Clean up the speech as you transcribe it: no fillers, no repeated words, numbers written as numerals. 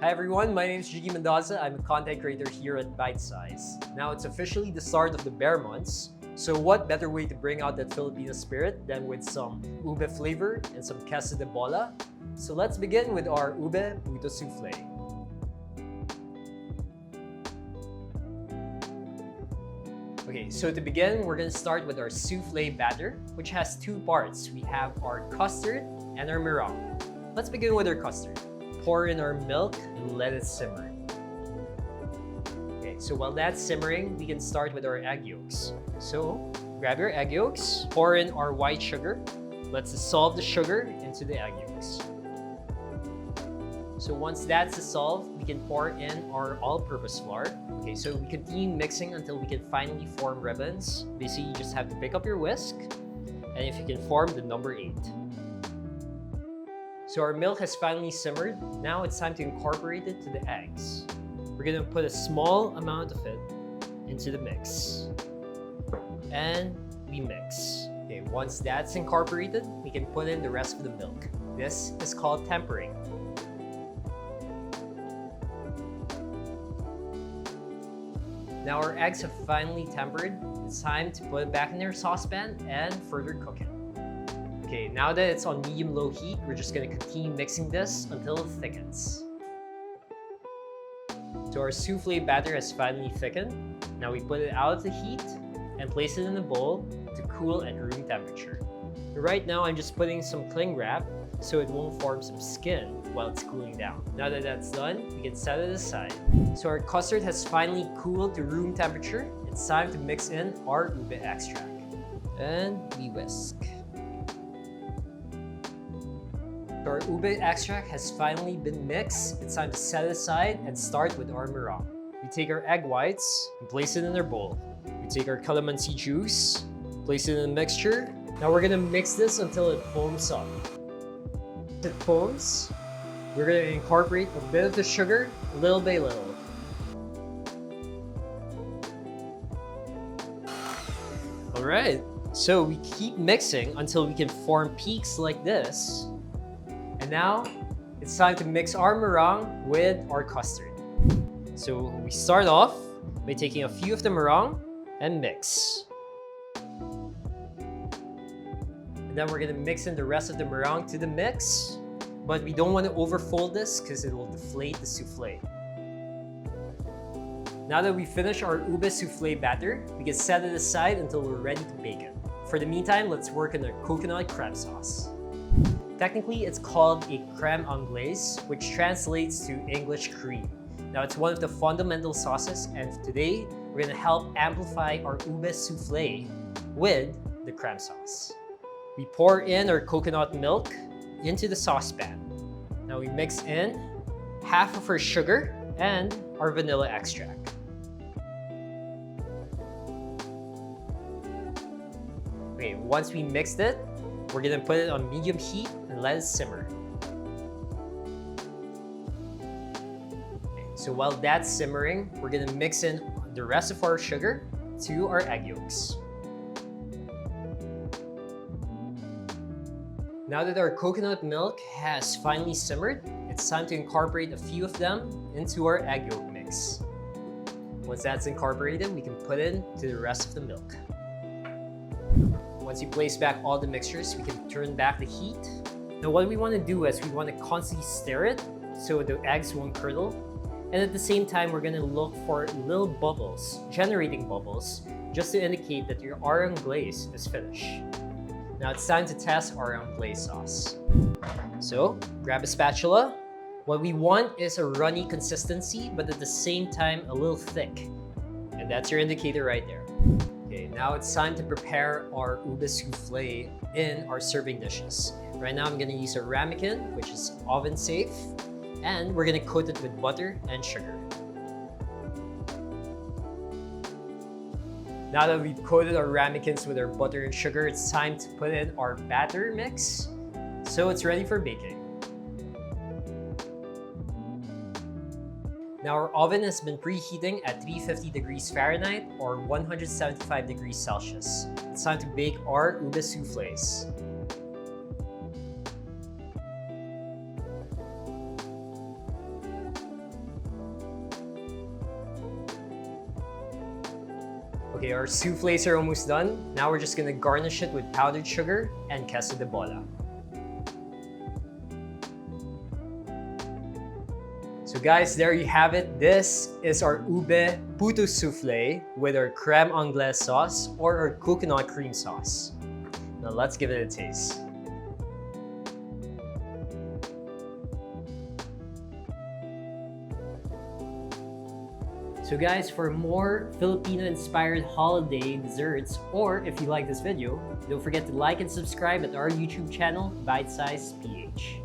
Hi everyone, my name is Jiggy Mendoza. I'm a content creator here at BiteSized. Now it's officially the start of the bear months, so what better way to bring out that Filipino spirit than with some ube flavor and some queso de bola? So let's begin with our Ube Puto Soufflé. Okay, so to begin, we're gonna start with our soufflé batter, which has two parts. We have our custard and our meringue. Let's begin with our custard. Pour in our milk and let it simmer. Okay, so while that's simmering, we can start with our egg yolks. So grab your egg yolks, pour in our white sugar. Let's dissolve the sugar into the egg yolks. So once that's dissolved, we can pour in our all-purpose flour. Okay, so we continue mixing until we can finally form ribbons. Basically, you just have to pick up your whisk, and if you can form the number 8. So our milk has finally simmered. Now it's time to incorporate it to the eggs. We're gonna put a small amount of it into the mix. And we mix. Okay, once that's incorporated, we can put in the rest of the milk. This is called tempering. Now our eggs have finally tempered. It's time to put it back in their saucepan and further cook it. Okay, now that it's on medium-low heat, we're just gonna continue mixing this until it thickens. So our soufflé batter has finally thickened. Now we put it out of the heat and place it in a bowl to cool at room temperature. Right now, I'm just putting some cling wrap so it won't form some skin while it's cooling down. Now that that's done, we can set it aside. So our custard has finally cooled to room temperature. It's time to mix in our ube extract. And we whisk. Our ube extract has finally been mixed. It's time to set it aside and start with our meringue. We take our egg whites and place it in our bowl. We take our calamansi juice, place it in the mixture. Now we're gonna mix this until it foams up. If it foams, we're gonna incorporate a bit of the sugar, little by little. All right, so we keep mixing until we can form peaks like this. And now, it's time to mix our meringue with our custard. So we start off by taking a few of the meringue and mix. And then we're gonna mix in the rest of the meringue to the mix, but we don't want to overfold this because it will deflate the soufflé. Now that we finish our ube soufflé batter, we can set it aside until we're ready to bake it. For the meantime, let's work on our coconut crème sauce. Technically, it's called a crème anglaise, which translates to English cream. Now, it's one of the fundamental sauces, and today, we're gonna help amplify our ube soufflé with the crème sauce. We pour in our coconut milk into the saucepan. Now we mix in half of our sugar and our vanilla extract. Okay, once we mixed it, we're gonna put it on medium heat and let it simmer. Okay, so while that's simmering, we're gonna mix in the rest of our sugar to our egg yolks. Now that our coconut milk has finally simmered, it's time to incorporate a few of them into our egg yolk mix. Once that's incorporated, we can put in to the rest of the milk. Once you place back all the mixtures, we can turn back the heat. Now what we want to do is we want to constantly stir it so the eggs won't curdle. And at the same time, we're going to look for little bubbles, generating bubbles, just to indicate that your arang glaze is finished. Now it's time to test our anglaise sauce. So grab a spatula. What we want is a runny consistency, but at the same time, a little thick. And that's your indicator right there. Okay, now it's time to prepare our ube soufflé in our serving dishes. Right now, I'm gonna use a Ramekin, which is oven safe, and we're gonna coat it with butter and sugar. Now that we've coated our ramekins with our butter and sugar, it's time to put in our batter mix, so it's ready for baking. Now our oven has been preheating at 350 degrees Fahrenheit or 175 degrees Celsius. It's time to bake our ube soufflés. Okay, our souffles are almost done. Now we're just gonna garnish it with powdered sugar and queso de bola. So guys, there you have it. This is our Ube Puto Soufflé with our crème anglaise sauce or our coconut cream sauce. Now let's give it a taste. So guys, for more Filipino-inspired holiday desserts, or if you like this video, don't forget to like and subscribe at our YouTube channel, BiteSized.ph.